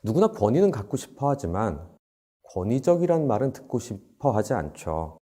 누구나 권위는 갖고 싶어 하지만 권위적이란 말은 듣고 싶어 하지 않죠.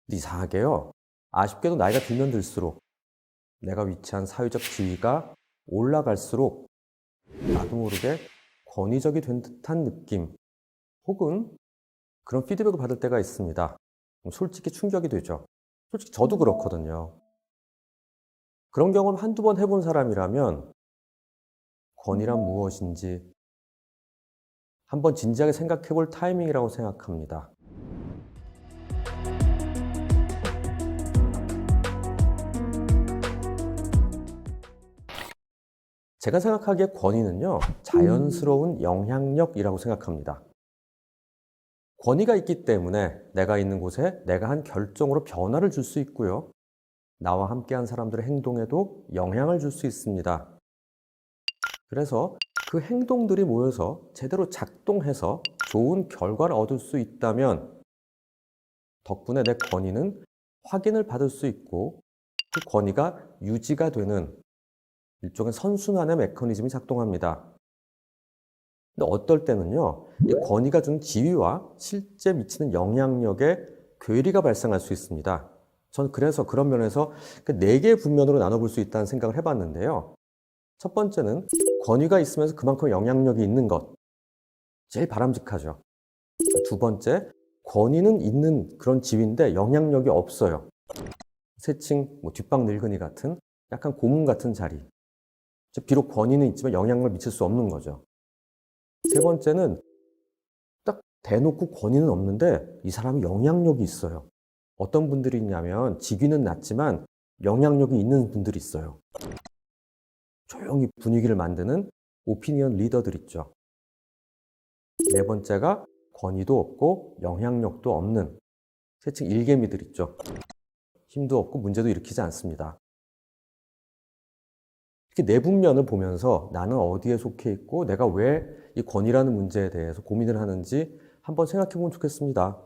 근데 이상하게요. 아쉽게도 나이가 들면 들수록 내가 위치한 사회적 지위가 올라갈수록 나도 모르게 권위적이 된 듯한 느낌 혹은 그런 피드백을 받을 때가 있습니다. 그럼 솔직히 충격이 되죠. 솔직히 저도 그렇거든요. 그런 경험을 한두 번 해본 사람이라면 권위란 무엇인지 한번 진지하게 생각해 볼 타이밍이라고 생각합니다. 제가 생각하기에 권위는요, 자연스러운 영향력이라고 생각합니다. 권위가 있기 때문에 내가 있는 곳에 내가 한 결정으로 변화를 줄 수 있고요. 나와 함께한 사람들의 행동에도 영향을 줄 수 있습니다. 그래서 그 행동들이 모여서 제대로 작동해서 좋은 결과를 얻을 수 있다면 덕분에 내 권위는 확인을 받을 수 있고 그 권위가 유지가 되는 일종의 선순환의 메커니즘이 작동합니다. 근데 어떨 때는요, 이 권위가 주는 지위와 실제 미치는 영향력에 괴리가 발생할 수 있습니다. 저는 그래서 그런 면에서 네 개의 분면으로 나눠볼 수 있다는 생각을 해봤는데요. 첫 번째는 권위가 있으면서 그만큼 영향력이 있는 것. 제일 바람직하죠. 두 번째, 권위는 있는 그런 지위인데 영향력이 없어요. 세칭, 뒷방 늙은이 같은 약간 고문 같은 자리. 비록 권위는 있지만 영향력을 미칠 수 없는 거죠. 세 번째는 딱 대놓고 권위는 없는데 이 사람이 영향력이 있어요. 어떤 분들이 있냐면 직위는 낮지만 영향력이 있는 분들이 있어요. 조용히 분위기를 만드는 오피니언 리더들 있죠. 네 번째가 권위도 없고 영향력도 없는 세칭 일개미들 있죠. 힘도 없고 문제도 일으키지 않습니다. 이렇게 내분면을 보면서 나는 어디에 속해 있고 내가 왜 이 권위라는 문제에 대해서 고민을 하는지 한번 생각해 보면 좋겠습니다.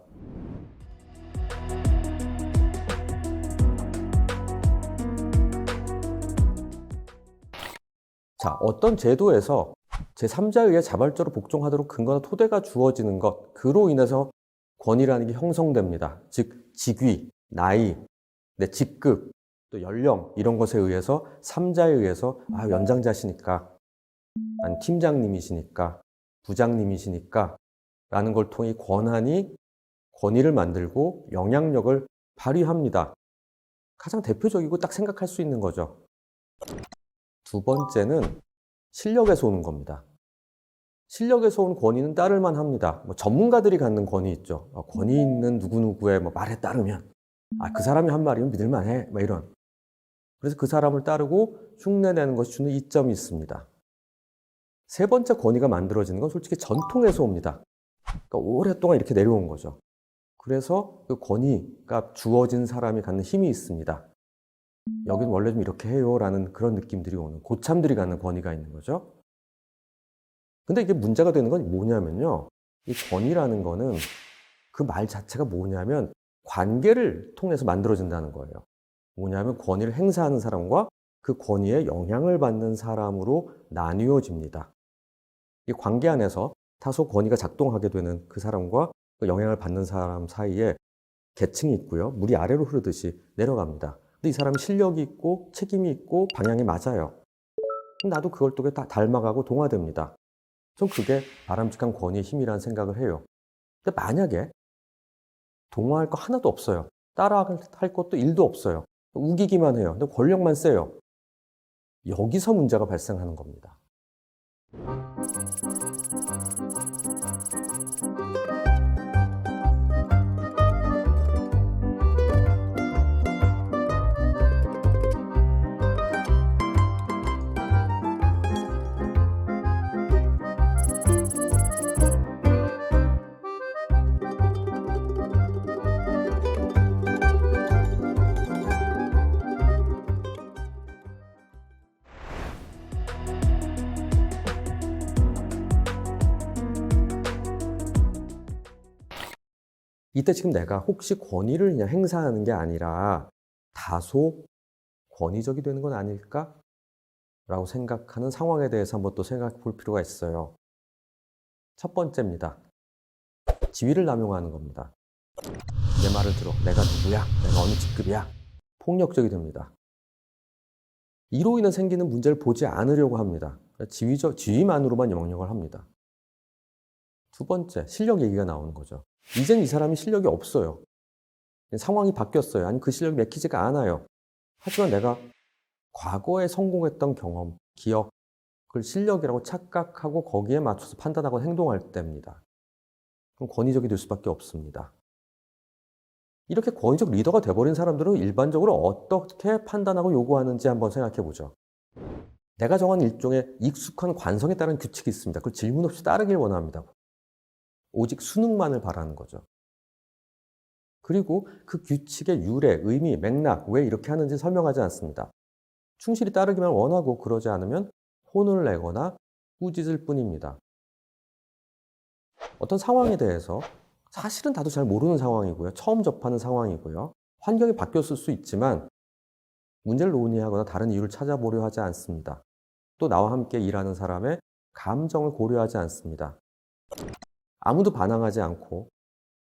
자, 어떤 제도에서 제3자에 의해 자발적으로 복종하도록 근거나 토대가 주어지는 것, 그로 인해서 권위라는 게 형성됩니다. 즉, 직위, 나이, 내 직급, 또 연령 이런 것에 의해서 3자에 의해서 연장자시니까, 아니 팀장님이시니까, 부장님이시니까 라는 걸 통해 권위를 만들고 영향력을 발휘합니다. 가장 대표적이고 딱 생각할 수 있는 거죠. 두 번째는 실력에서 오는 겁니다. 실력에서 온 권위는 따를만 합니다. 전문가들이 갖는 권위 있죠. 권위 있는 누구누구의 말에 따르면, 그 사람이 한 말이면 믿을만해. 이런. 그래서 그 사람을 따르고 흉내내는 것이 주는 이점이 있습니다. 세 번째 권위가 만들어지는 건 솔직히 전통에서 옵니다. 그러니까 오랫동안 이렇게 내려온 거죠. 그래서 그 권위가 주어진 사람이 갖는 힘이 있습니다. 여긴 원래 좀 이렇게 해요 라는 그런 느낌들이 오는, 고참들이 갖는 권위가 있는 거죠. 근데 이게 문제가 되는 건 뭐냐면요, 이 권위라는 거는 그 말 자체가 뭐냐면 관계를 통해서 만들어진다는 거예요. 뭐냐면 권위를 행사하는 사람과 그 권위에 영향을 받는 사람으로 나뉘어집니다. 이 관계 안에서 다소 권위가 작동하게 되는 그 사람과 그 영향을 받는 사람 사이에 계층이 있고요. 물이 아래로 흐르듯이 내려갑니다. 근데 이 사람이 실력이 있고 책임이 있고 방향이 맞아요. 그럼 나도 그걸 또 다 닮아가고 동화됩니다. 전 그게 바람직한 권위의 힘이라는 생각을 해요. 근데 만약에 동화할 거 하나도 없어요. 따라할 것도 일도 없어요. 우기기만 해요. 근데 권력만 세요. 여기서 문제가 발생하는 겁니다. 이때 지금 내가 혹시 권위를 그냥 행사하는 게 아니라 다소 권위적이 되는 건 아닐까? 라고 생각하는 상황에 대해서 한번 또 생각해 볼 필요가 있어요. 첫 번째입니다. 지위를 남용하는 겁니다. 내 말을 들어. 내가 누구야? 내가 어느 직급이야? 폭력적이 됩니다. 이로 인해 생기는 문제를 보지 않으려고 합니다. 지위만으로만 영역을 합니다. 두 번째, 실력 얘기가 나오는 거죠. 이젠 이 사람이 실력이 없어요. 상황이 바뀌었어요. 아니, 그 실력이 맥히지가 않아요. 하지만 내가 과거에 성공했던 경험, 기억, 그걸 실력이라고 착각하고 거기에 맞춰서 판단하고 행동할 때입니다. 그럼 권위적이 될 수밖에 없습니다. 이렇게 권위적 리더가 돼버린 사람들은 일반적으로 어떻게 판단하고 요구하는지 한번 생각해 보죠. 내가 정한 일종의 익숙한 관성에 따른 규칙이 있습니다. 그걸 질문 없이 따르길 원합니다. 오직 순응만을 바라는 거죠. 그리고 그 규칙의 유래, 의미, 맥락, 왜 이렇게 하는지 설명하지 않습니다. 충실히 따르기만 원하고 그러지 않으면 혼을 내거나 꾸짖을 뿐입니다. 어떤 상황에 대해서 사실은 나도 잘 모르는 상황이고요. 처음 접하는 상황이고요. 환경이 바뀌었을 수 있지만 문제를 논의하거나 다른 이유를 찾아보려 하지 않습니다. 또 나와 함께 일하는 사람의 감정을 고려하지 않습니다. 아무도 반항하지 않고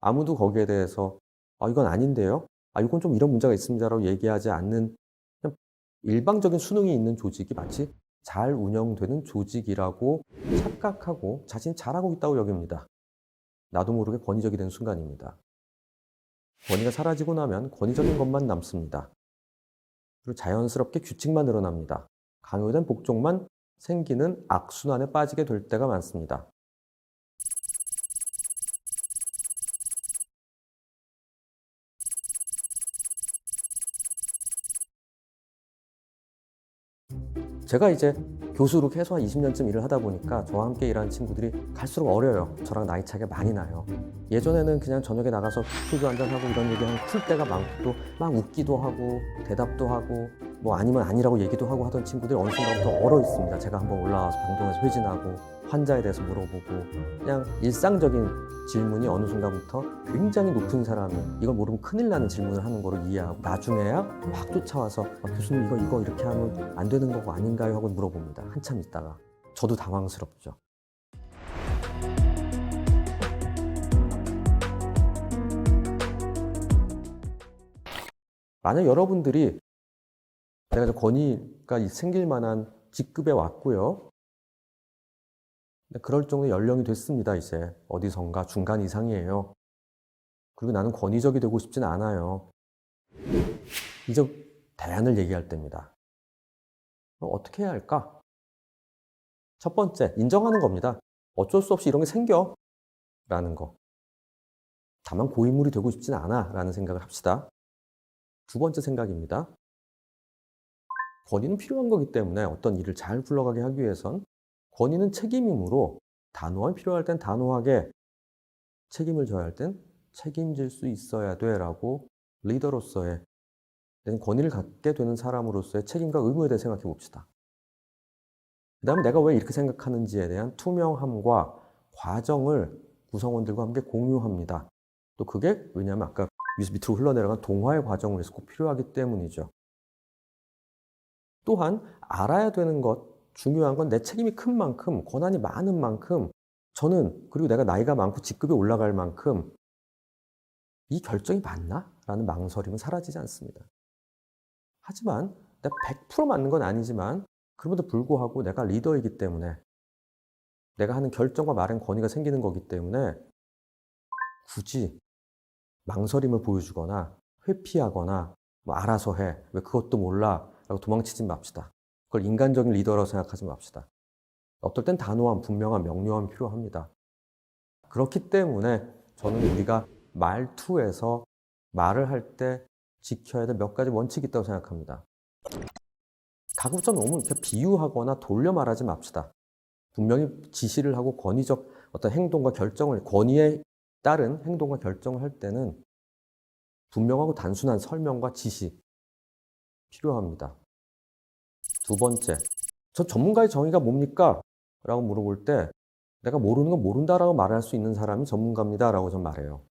아무도 거기에 대해서 이건 아닌데요? 이건 좀 이런 문제가 있습니다라고 얘기하지 않는 그냥 일방적인 수능이 있는 조직이 마치 잘 운영되는 조직이라고 착각하고 자신이 잘하고 있다고 여깁니다. 나도 모르게 권위적이 되는 순간입니다. 권위가 사라지고 나면 권위적인 것만 남습니다. 그리고 자연스럽게 규칙만 늘어납니다. 강요된 복종만 생기는 악순환에 빠지게 될 때가 많습니다. 제가 이제 교수로 최소한 20년쯤 일을 하다 보니까 저와 함께 일하는 친구들이 갈수록 어려요. 저랑 나이 차이가 많이 나요. 예전에는 그냥 저녁에 나가서 술도 한잔하고 이런 얘기하면 풀 때가 많고 또 막 웃기도 하고 대답도 하고 뭐 아니면 아니라고 얘기도 하고 하던 친구들이 어느 순간부터 얼어 있습니다. 제가 한번 올라와서 병동에서 회진하고 환자에 대해서 물어보고 그냥 일상적인 질문이 어느 순간부터 굉장히 높은 사람이 이걸 모르면 큰일 나는 질문을 하는 거로 이해하고 나중에야 확 쫓아와서 교수님 이거 이렇게 하면 안 되는 거고 아닌가요? 하고 물어봅니다. 한참 있다가. 저도 당황스럽죠. 만약 여러분들이 내가 권위가 생길 만한 직급에 왔고요. 그럴 정도의 연령이 됐습니다, 이제. 어디선가 중간 이상이에요. 그리고 나는 권위적이 되고 싶진 않아요. 이제 대안을 얘기할 때입니다. 어떻게 해야 할까? 첫 번째, 인정하는 겁니다. 어쩔 수 없이 이런 게 생겨. 라는 거. 다만 고인물이 되고 싶진 않아. 라는 생각을 합시다. 두 번째 생각입니다. 권위는 필요한 거기 때문에 어떤 일을 잘 굴러가게 하기 위해선 권위는 책임이므로 단호함이 필요할 땐 단호하게 책임을 져야 할 땐 책임질 수 있어야 돼 라고 리더로서의 권위를 갖게 되는 사람으로서의 책임과 의무에 대해 생각해 봅시다. 그 다음에 내가 왜 이렇게 생각하는지에 대한 투명함과 과정을 구성원들과 함께 공유합니다. 또 그게 왜냐하면 아까 위에서 밑으로 흘러내려간 동화의 과정을 위해서 꼭 필요하기 때문이죠. 또한 알아야 되는 것, 중요한 건 내 책임이 큰 만큼, 권한이 많은 만큼 저는 그리고 내가 나이가 많고 직급이 올라갈 만큼 이 결정이 맞나? 라는 망설임은 사라지지 않습니다. 하지만 내가 100% 맞는 건 아니지만 그럼에도 불구하고 내가 리더이기 때문에 내가 하는 결정과 말엔 권위가 생기는 거기 때문에 굳이 망설임을 보여주거나 회피하거나 뭐 알아서 해. 왜 그것도 몰라? 라고 도망치지 맙시다. 그걸 인간적인 리더라고 생각하지 맙시다. 어떨 땐 단호함, 분명함, 명료함이 필요합니다. 그렇기 때문에 저는 우리가 말투에서 말을 할 때 지켜야 될 몇 가지 원칙이 있다고 생각합니다. 가급적 너무 이렇게 비유하거나 돌려 말하지 맙시다. 분명히 지시를 하고 권위적 어떤 행동과 결정을, 권위에 따른 행동과 결정을 할 때는 분명하고 단순한 설명과 지시 필요합니다. 두 번째, 저 전문가의 정의가 뭡니까? 라고 물어볼 때 내가 모르는 건 모른다라고 말할 수 있는 사람이 전문가입니다. 라고 전 말해요.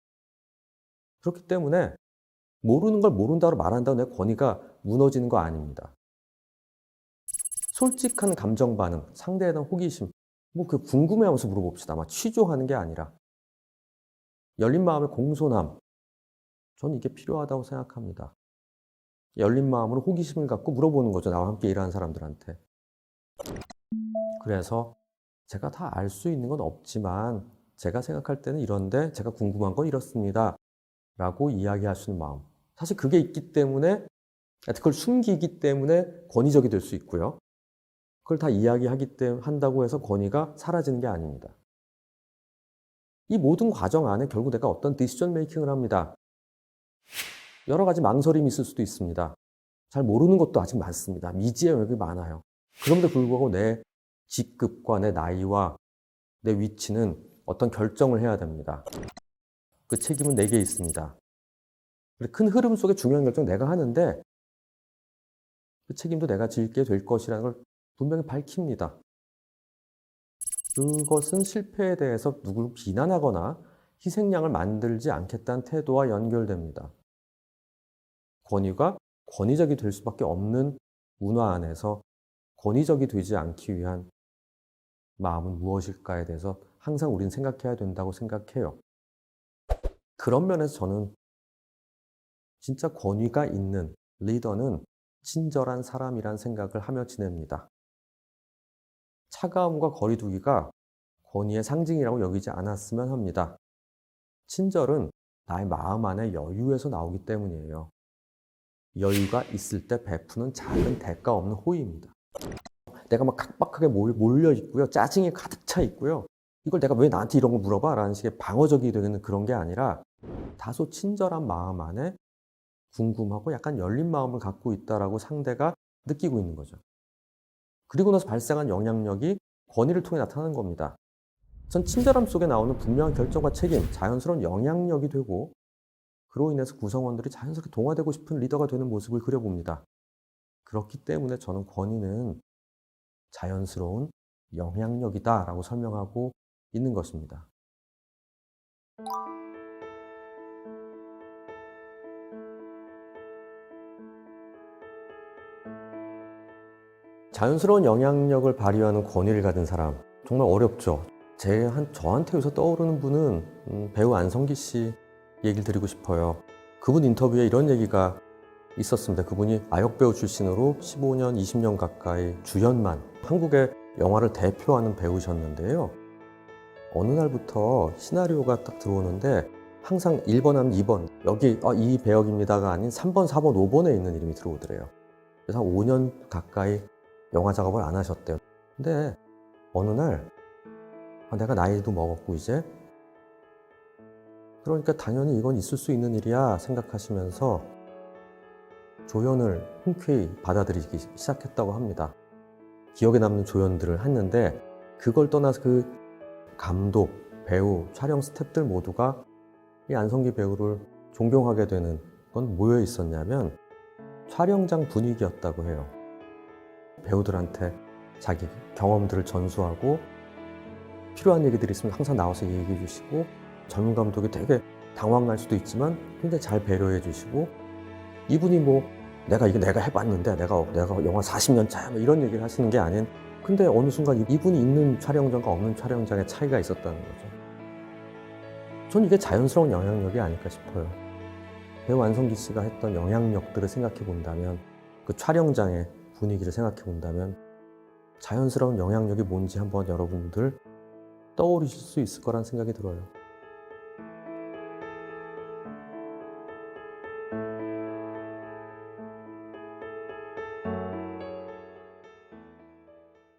그렇기 때문에 모르는 걸 모른다고 말한다고 내 권위가 무너지는 거 아닙니다. 솔직한 감정 반응, 상대에 대한 호기심, 뭐 그 궁금해하면서 물어봅시다. 막 취조하는 게 아니라. 열린 마음의 공손함. 저는 이게 필요하다고 생각합니다. 열린 마음으로 호기심을 갖고 물어보는 거죠. 나와 함께 일하는 사람들한테. 그래서 제가 다 알 수 있는 건 없지만 제가 생각할 때는 이런데 제가 궁금한 건 이렇습니다. 라고 이야기할 수 있는 마음. 사실 그게 있기 때문에 그걸 숨기기 때문에 권위적이 될 수 있고요. 그걸 다 한다고 해서 권위가 사라지는 게 아닙니다. 이 모든 과정 안에 결국 내가 어떤 디시전 메이킹을 합니다. 여러 가지 망설임이 있을 수도 있습니다. 잘 모르는 것도 아직 많습니다. 미지의 영역이 많아요. 그럼에도 불구하고 내 직급과 내 나이와 내 위치는 어떤 결정을 해야 됩니다. 그 책임은 내게 있습니다. 큰 흐름 속에 중요한 결정 내가 하는데 그 책임도 내가 지게 될 것이라는 걸 분명히 밝힙니다. 그것은 실패에 대해서 누구를 비난하거나 희생양을 만들지 않겠다는 태도와 연결됩니다. 권위가 권위적이 될 수밖에 없는 문화 안에서 권위적이 되지 않기 위한 마음은 무엇일까에 대해서 항상 우리는 생각해야 된다고 생각해요. 그런 면에서 저는 진짜 권위가 있는 리더는 친절한 사람이란 생각을 하며 지냅니다. 차가움과 거리두기가 권위의 상징이라고 여기지 않았으면 합니다. 친절은 나의 마음 안의 여유에서 나오기 때문이에요. 여유가 있을 때 베푸는 작은 대가 없는 호의입니다. 내가 막 각박하게 몰려 있고요. 짜증이 가득 차 있고요. 이걸 내가 왜 나한테 이런 거 물어봐? 라는 식의 방어적이 되는 그런 게 아니라 다소 친절한 마음 안에 궁금하고 약간 열린 마음을 갖고 있다라고 상대가 느끼고 있는 거죠. 그리고 나서 발생한 영향력이 권위를 통해 나타나는 겁니다. 전 친절함 속에 나오는 분명한 결정과 책임, 자연스러운 영향력이 되고 그로 인해서 구성원들이 자연스럽게 동화되고 싶은 리더가 되는 모습을 그려봅니다. 그렇기 때문에 저는 권위는 자연스러운 영향력이다라고 설명하고 있는 것입니다. 자연스러운 영향력을 발휘하는 권위를 가진 사람, 정말 어렵죠. 저한테 요새 떠오르는 분은 배우 안성기 씨 얘기를 드리고 싶어요. 그분 인터뷰에 이런 얘기가 있었습니다. 그분이 아역배우 출신으로 15년, 20년 가까이 주연만 한국의 영화를 대표하는 배우셨는데요. 어느 날부터 시나리오가 딱 들어오는데 항상 1번 하면 2번, 여기 이 배역입니다가 아닌 3번, 4번, 5번에 있는 이름이 들어오더래요. 그래서 한 5년 가까이 영화 작업을 안 하셨대요. 근데 어느 날 내가 나이도 먹었고 이제 그러니까 당연히 이건 있을 수 있는 일이야 생각하시면서 조연을 흔쾌히 받아들이기 시작했다고 합니다. 기억에 남는 조연들을 했는데 그걸 떠나서 그 감독, 배우, 촬영 스태프들 모두가 이 안성기 배우를 존경하게 되는 건 뭐에 있었냐면 촬영장 분위기였다고 해요. 배우들한테 자기 경험들을 전수하고 필요한 얘기들이 있으면 항상 나와서 얘기해 주시고 젊은 감독이 되게 당황할 수도 있지만 굉장히 잘 배려해 주시고 이분이 뭐 내가 해봤는데 내가 영화 40년 차야 뭐 이런 얘기를 하시는 게 아닌 근데 어느 순간 이분이 있는 촬영장과 없는 촬영장의 차이가 있었다는 거죠. 전 이게 자연스러운 영향력이 아닐까 싶어요. 배우 안성기 씨가 했던 영향력들을 생각해 본다면 그 촬영장의 분위기를 생각해 본다면 자연스러운 영향력이 뭔지 한번 여러분들 떠오르실 수 있을 거란 생각이 들어요.